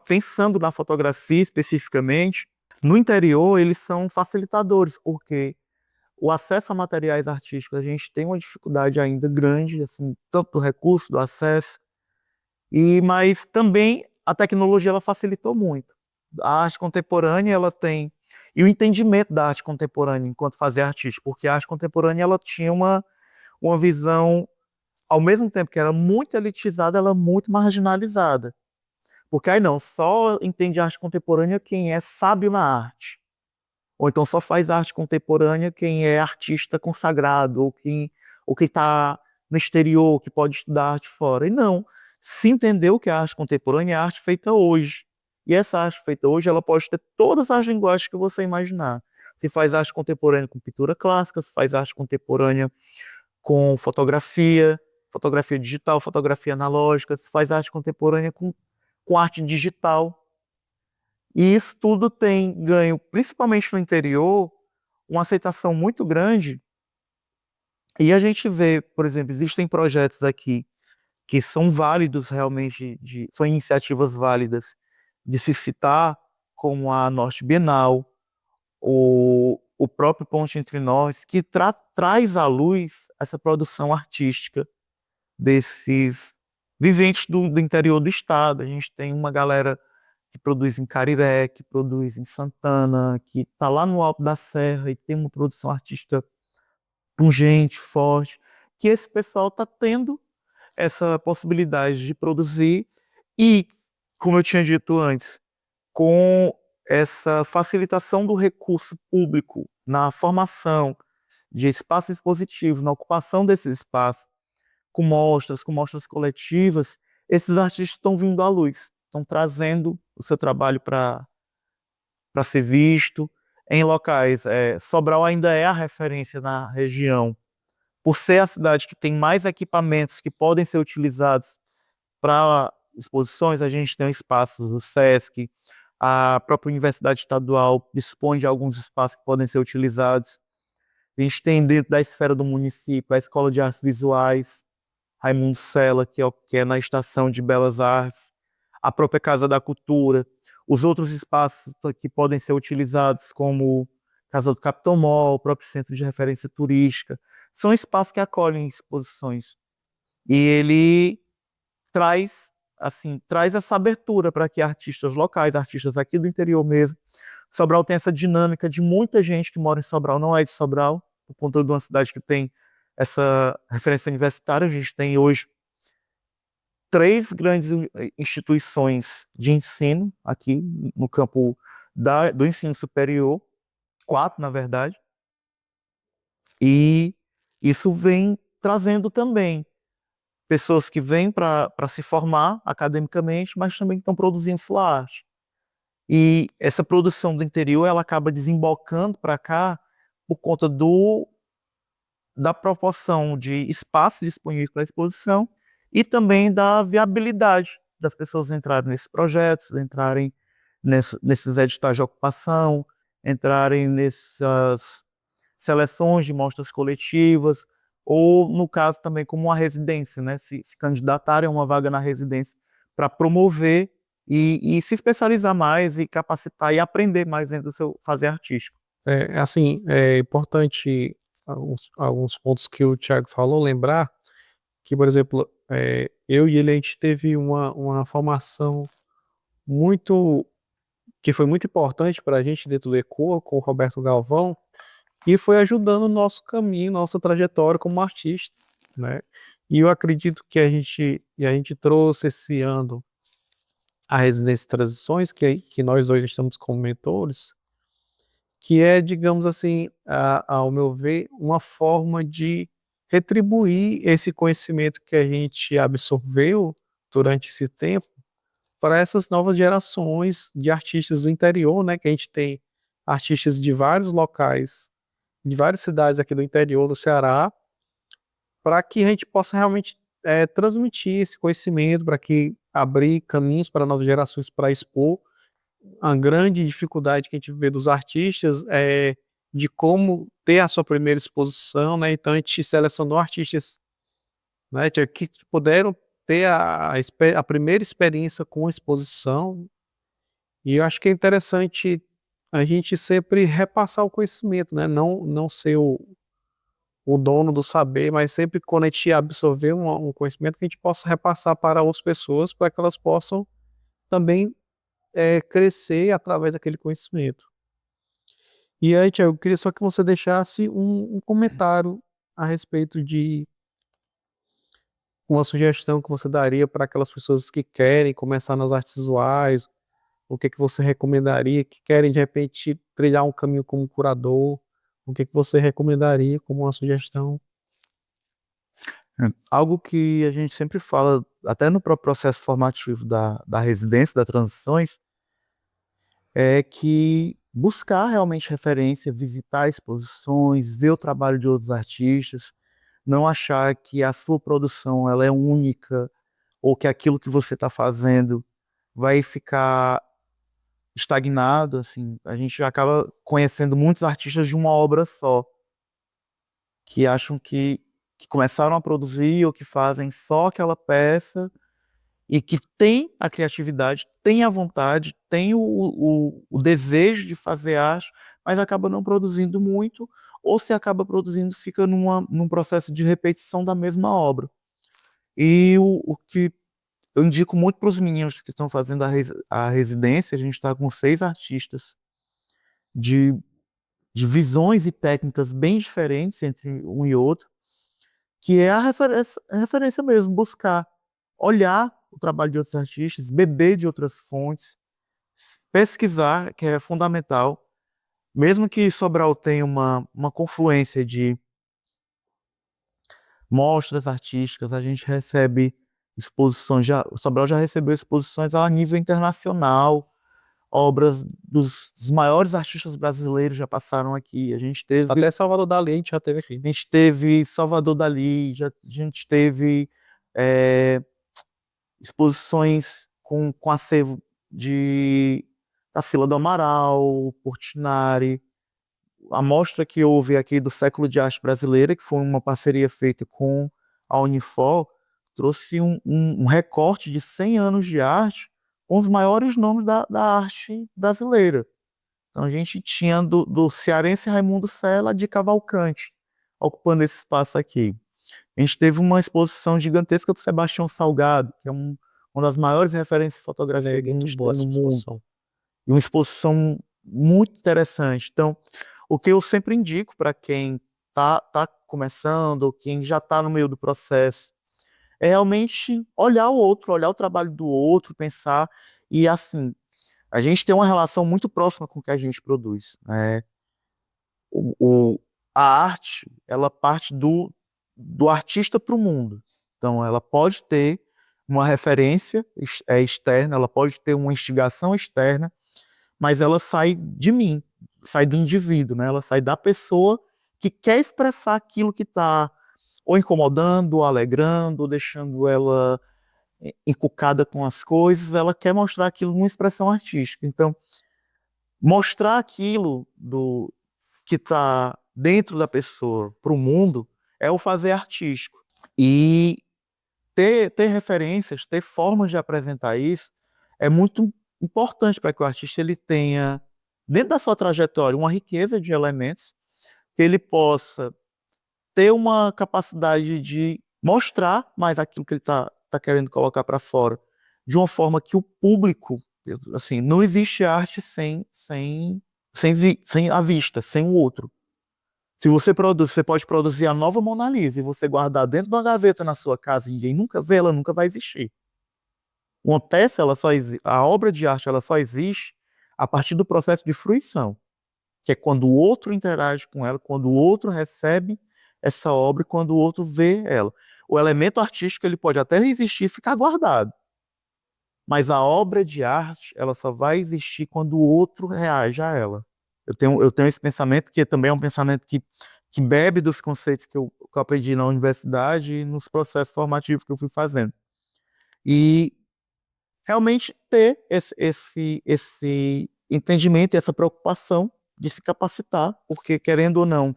pensando na fotografia especificamente, no interior eles são facilitadores, porque o acesso a materiais artísticos, a gente tem uma dificuldade ainda grande, assim, tanto do recurso, do acesso, mas também a tecnologia ela facilitou muito. A arte contemporânea ela tem e o entendimento da arte contemporânea enquanto fazer artista, porque a arte contemporânea ela tinha uma visão, ao mesmo tempo que era muito elitizada, ela é muito marginalizada. Porque aí não, só entende arte contemporânea quem é sábio na arte. Ou então só faz arte contemporânea quem é artista consagrado, ou quem está no exterior, que pode estudar arte fora. E não, se entendeu que a arte contemporânea é a arte feita hoje. E essa arte feita hoje, ela pode ter todas as linguagens que você imaginar. Se faz arte contemporânea com pintura clássica, se faz arte contemporânea com fotografia, fotografia digital, fotografia analógica, se faz arte contemporânea com arte digital. E isso tudo tem ganho, principalmente no interior, uma aceitação muito grande. E a gente vê, por exemplo, existem projetos aqui que são válidos realmente, são iniciativas válidas de se citar, como a Norte Bienal, o próprio Ponte Entre Nós, que traz à luz essa produção artística desses viventes do interior do estado. A gente tem uma galera que produz em Cariré, que produz em Santana, que está lá no alto da serra e tem uma produção artística pungente, forte, que esse pessoal está tendo essa possibilidade de produzir e, como eu tinha dito antes, com essa facilitação do recurso público na formação de espaço expositivo, na ocupação desses espaços, com mostras coletivas, esses artistas estão vindo à luz, estão trazendo o seu trabalho para ser visto em locais. Sobral ainda é a referência na região, por ser a cidade que tem mais equipamentos que podem ser utilizados para exposições. A gente tem espaços do SESC, a própria Universidade Estadual dispõe de alguns espaços que podem ser utilizados. A gente tem dentro da esfera do município a Escola de Artes Visuais, Raimundo Sela, que é na Estação de Belas Artes, a própria Casa da Cultura, os outros espaços que podem ser utilizados, como Casa do Capitão Mall, o próprio Centro de Referência Turística, são espaços que acolhem exposições. E ele traz essa abertura para que artistas locais, artistas aqui do interior mesmo, Sobral tem essa dinâmica de muita gente que mora em Sobral, não é de Sobral, por conta de uma cidade que tem essa referência universitária. A gente tem hoje 3 grandes instituições de ensino aqui no campo do ensino superior, 4 na verdade, e isso vem trazendo também pessoas que vêm para se formar academicamente, mas também estão produzindo sua arte. E essa produção do interior ela acaba desembocando para cá por conta da proporção de espaço disponível para exposição e também da viabilidade das pessoas entrarem nesses projetos, entrarem nesses editais de ocupação, entrarem nessas seleções de mostras coletivas, ou, no caso, também como uma residência, né? Se candidatarem a uma vaga na residência para promover e se especializar mais e capacitar e aprender mais dentro do seu fazer artístico. Assim, é importante alguns pontos que o Thiago falou, lembrar que, por exemplo, eu e ele, a gente teve uma formação muito, que foi muito importante para a gente dentro do ECOA, com o Roberto Galvão, e foi ajudando o nosso caminho, nossa trajetória como artista, né? E eu acredito que a gente trouxe esse ano a Residência Transições, que nós dois estamos como mentores, que é, digamos assim, ao meu ver, uma forma de retribuir esse conhecimento que a gente absorveu durante esse tempo para essas novas gerações de artistas do interior, né? Que a gente tem artistas de vários locais, de várias cidades aqui do interior do Ceará, para que a gente possa realmente transmitir esse conhecimento, para que abrir caminhos para novas gerações para expor. A grande dificuldade que a gente vê dos artistas é de como ter a sua primeira exposição, né? Então a gente selecionou artistas, né, que puderam ter a primeira experiência com a exposição, e eu acho que é interessante a gente sempre repassar o conhecimento, né, não ser o dono do saber, mas sempre quando a gente absorver um conhecimento, que a gente possa repassar para outras pessoas, para que elas possam também, crescer através daquele conhecimento. E aí, Thiago, eu queria só que você deixasse um comentário a respeito de uma sugestão que você daria para aquelas pessoas que querem começar nas artes visuais, o que que você recomendaria, que querem de repente trilhar um caminho como curador, o que que você recomendaria como uma sugestão? Algo que a gente sempre fala, até no próprio processo formativo da residência, da Transições, é que buscar realmente referência, visitar exposições, ver o trabalho de outros artistas, não achar que a sua produção ela é única ou que aquilo que você está fazendo vai ficar estagnado, assim. A gente acaba conhecendo muitos artistas de uma obra só, que acham que começaram a produzir ou que fazem só aquela peça e que tem a criatividade, tem a vontade, tem o desejo de fazer arte, mas acaba não produzindo muito, ou se acaba produzindo, fica num processo de repetição da mesma obra. E o que eu indico muito para os meninos que estão fazendo a residência, a gente está com 6 artistas de, de visões e técnicas bem diferentes entre um e outro, que é a referência mesmo, buscar olhar o trabalho de outros artistas, beber de outras fontes, pesquisar, que é fundamental. Mesmo que Sobral tenha uma confluência de mostras artísticas, a gente recebe exposições, o Sobral já recebeu exposições a nível internacional, obras dos maiores artistas brasileiros já passaram aqui. Até Salvador Dalí a gente já teve aqui. A gente teve Salvador Dalí, a gente teve exposições com acervo de Tarsila do Amaral, Portinari, a mostra que houve aqui do Século de Arte Brasileira, que foi uma parceria feita com a Unifor, trouxe um recorte de 100 anos de arte com os maiores nomes da arte brasileira. Então a gente tinha do cearense Raimundo Sela de Cavalcante, ocupando esse espaço aqui. A gente teve uma exposição gigantesca do Sebastião Salgado, que é uma das maiores referências em fotografia que a gente tem no mundo. E uma exposição muito interessante. Então, o que eu sempre indico para quem tá começando, ou quem já está no meio do processo, é realmente olhar o outro, olhar o trabalho do outro, pensar. E assim, a gente tem uma relação muito próxima com o que a gente produz, né? A arte, ela parte do artista para o mundo. Então, ela pode ter uma referência externa, ela pode ter uma instigação externa, mas ela sai de mim, sai do indivíduo, né? Ela sai da pessoa que quer expressar aquilo que está ou incomodando, ou alegrando, ou deixando ela encucada com as coisas, ela quer mostrar aquilo numa expressão artística. Então, mostrar aquilo que está dentro da pessoa para o mundo é o fazer artístico. E ter referências, ter formas de apresentar isso é muito importante para que o artista ele tenha, dentro da sua trajetória, uma riqueza de elementos, que ele possa ter uma capacidade de mostrar mais aquilo que ele tá querendo colocar para fora, de uma forma que o público, assim, não existe arte sem a vista, sem o outro. Se você produz, você pode produzir a nova Mona Lisa e você guardar dentro de uma gaveta na sua casa e ninguém nunca vê, ela nunca vai existir. Uma peça, a obra de arte, ela só existe a partir do processo de fruição, que é quando o outro interage com ela, quando o outro recebe essa obra e quando o outro vê ela. O elemento artístico ele pode até existir e ficar guardado, mas a obra de arte ela só vai existir quando o outro reage a ela. Eu tenho esse pensamento que também é um pensamento que bebe dos conceitos que eu aprendi na universidade e nos processos formativos que eu fui fazendo. E realmente ter esse entendimento e essa preocupação de se capacitar, porque querendo ou não,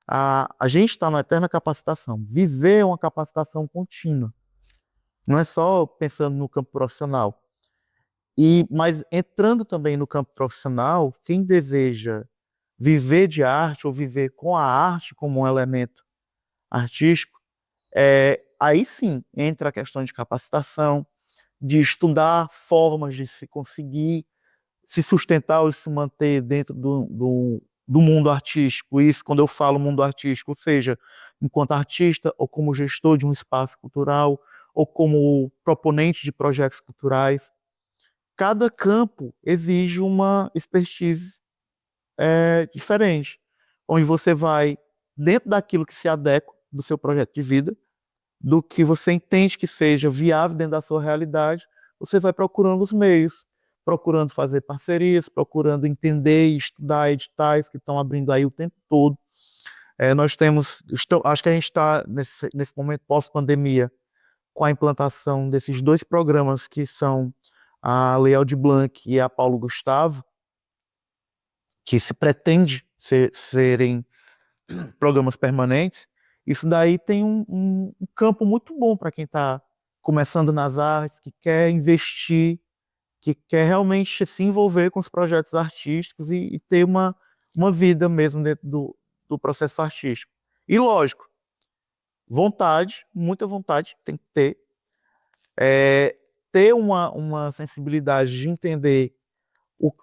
a gente está na eterna capacitação. Viver é uma capacitação contínua. Não é só pensando no campo profissional. Mas entrando também no campo profissional, quem deseja viver de arte ou viver com a arte como um elemento artístico, aí sim entra a questão de capacitação, de estudar formas de se conseguir se sustentar ou se manter dentro do mundo artístico. Isso, quando eu falo mundo artístico, ou seja, enquanto artista, ou como gestor de um espaço cultural, ou como proponente de projetos culturais. Cada campo exige uma expertise diferente, onde você vai dentro daquilo que se adequa do seu projeto de vida, do que você entende que seja viável dentro da sua realidade, você vai procurando os meios, procurando fazer parcerias, procurando entender e estudar editais que estão abrindo aí o tempo todo. Nós temos, acho que a gente está nesse momento pós-pandemia, com a implantação desses 2 programas que são a Lei Aldir Blanc e a Paulo Gustavo, que se pretende serem programas permanentes. Isso daí tem um campo muito bom para quem está começando nas artes, que quer investir, que quer realmente se envolver com os projetos artísticos e ter uma vida mesmo dentro do processo artístico. E lógico, vontade, muita vontade tem que ter uma sensibilidade de entender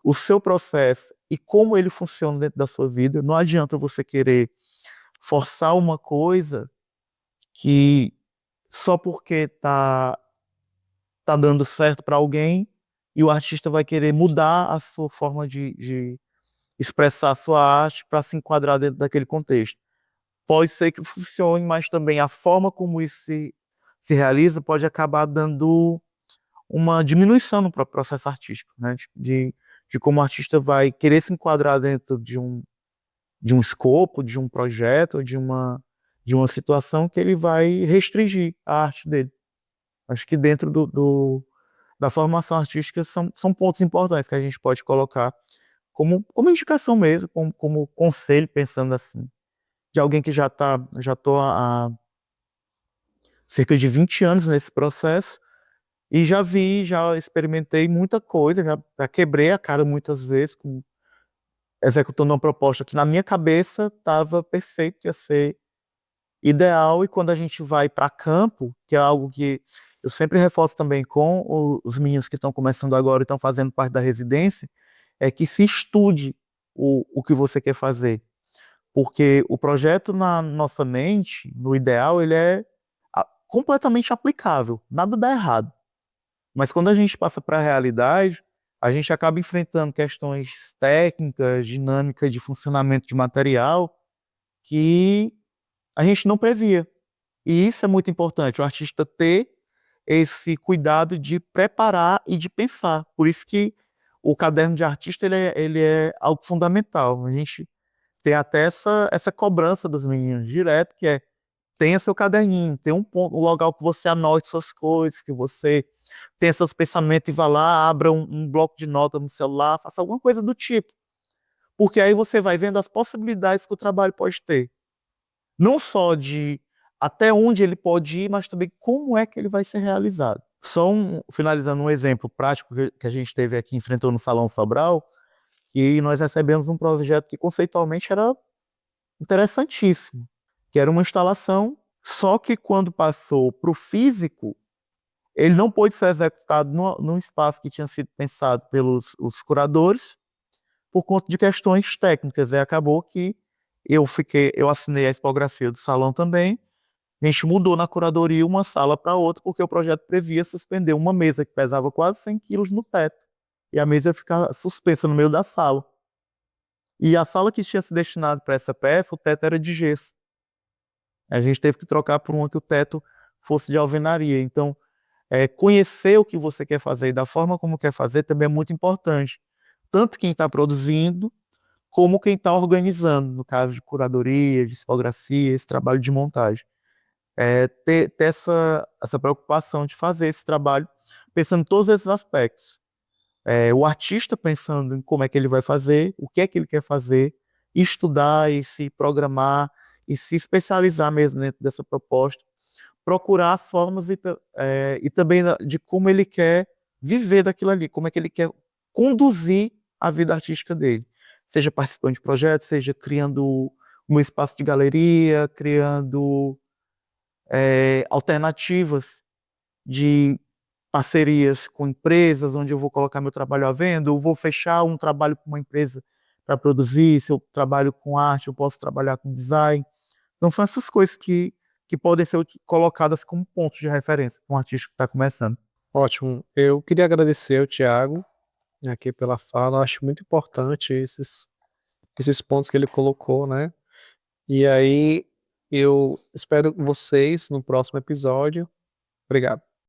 o seu processo e como ele funciona dentro da sua vida. Não adianta você querer forçar uma coisa que só porque tá dando certo para alguém e o artista vai querer mudar a sua forma de expressar a sua arte para se enquadrar dentro daquele contexto. Pode ser que funcione, mas também a forma como isso se realiza pode acabar dando uma diminuição no próprio processo artístico, né? De como o artista vai querer se enquadrar dentro de um escopo, de um projeto, de uma situação que ele vai restringir a arte dele. Acho que dentro da formação artística são pontos importantes que a gente pode colocar como indicação mesmo, como conselho, pensando assim, de alguém que já estou há cerca de 20 anos nesse processo e já experimentei muita coisa, já quebrei a cara muitas vezes executando uma proposta que na minha cabeça estava perfeito, ia ser ideal, e quando a gente vai para campo, que é algo que eu sempre reforço também com os meninos que estão começando agora e estão fazendo parte da residência, é que se estude o que você quer fazer. Porque o projeto na nossa mente, no ideal, ele é completamente aplicável, nada dá errado. Mas quando a gente passa para a realidade, a gente acaba enfrentando questões técnicas, dinâmicas de funcionamento de material que a gente não previa. E isso é muito importante, o artista ter esse cuidado de preparar e de pensar. Por isso que o caderno de artista ele é algo fundamental. A gente tem até essa cobrança dos meninos direto, que tenha seu caderninho, tem um ponto, um local que você anote suas coisas, que você tenha seus pensamentos e vá lá, abra um bloco de notas no celular, faça alguma coisa do tipo. Porque aí você vai vendo as possibilidades que o trabalho pode ter. Não só de até onde ele pode ir, mas também como é que ele vai ser realizado. Finalizando um exemplo prático que a gente teve aqui, enfrentou no Salão Sobral, e nós recebemos um projeto que conceitualmente era interessantíssimo, que era uma instalação, só que quando passou para o físico, ele não pôde ser executado num espaço que tinha sido pensado pelos os curadores, por conta de questões técnicas. E acabou que eu assinei a expografia do salão também, a gente mudou na curadoria uma sala para outra, porque o projeto previa suspender uma mesa que pesava quase 100 quilos no teto, e a mesa ia ficar suspensa no meio da sala. E a sala que tinha se destinado para essa peça, o teto era de gesso. A gente teve que trocar por uma que o teto fosse de alvenaria. Então, conhecer o que você quer fazer e da forma como quer fazer também é muito importante. Tanto quem está produzindo, como quem está organizando, no caso de curadoria, de tipografia, esse trabalho de montagem. Ter essa preocupação de fazer esse trabalho pensando em todos esses aspectos. O artista pensando em como é que ele vai fazer, o que é que ele quer fazer, estudar e se programar e se especializar mesmo dentro dessa proposta, procurar as formas e também de como ele quer viver daquilo ali, como é que ele quer conduzir a vida artística dele, seja participando de projetos, seja criando um espaço de galeria, criando alternativas de parcerias com empresas, onde eu vou colocar meu trabalho à venda, ou vou fechar um trabalho com uma empresa para produzir. Se eu trabalho com arte, eu posso trabalhar com design. Então, são essas coisas que podem ser colocadas como pontos de referência para um artista que está começando. Ótimo. Eu queria agradecer ao Thiago aqui pela fala. Eu acho muito importante esses pontos que ele colocou, né? E aí, eu espero vocês no próximo episódio. Obrigado.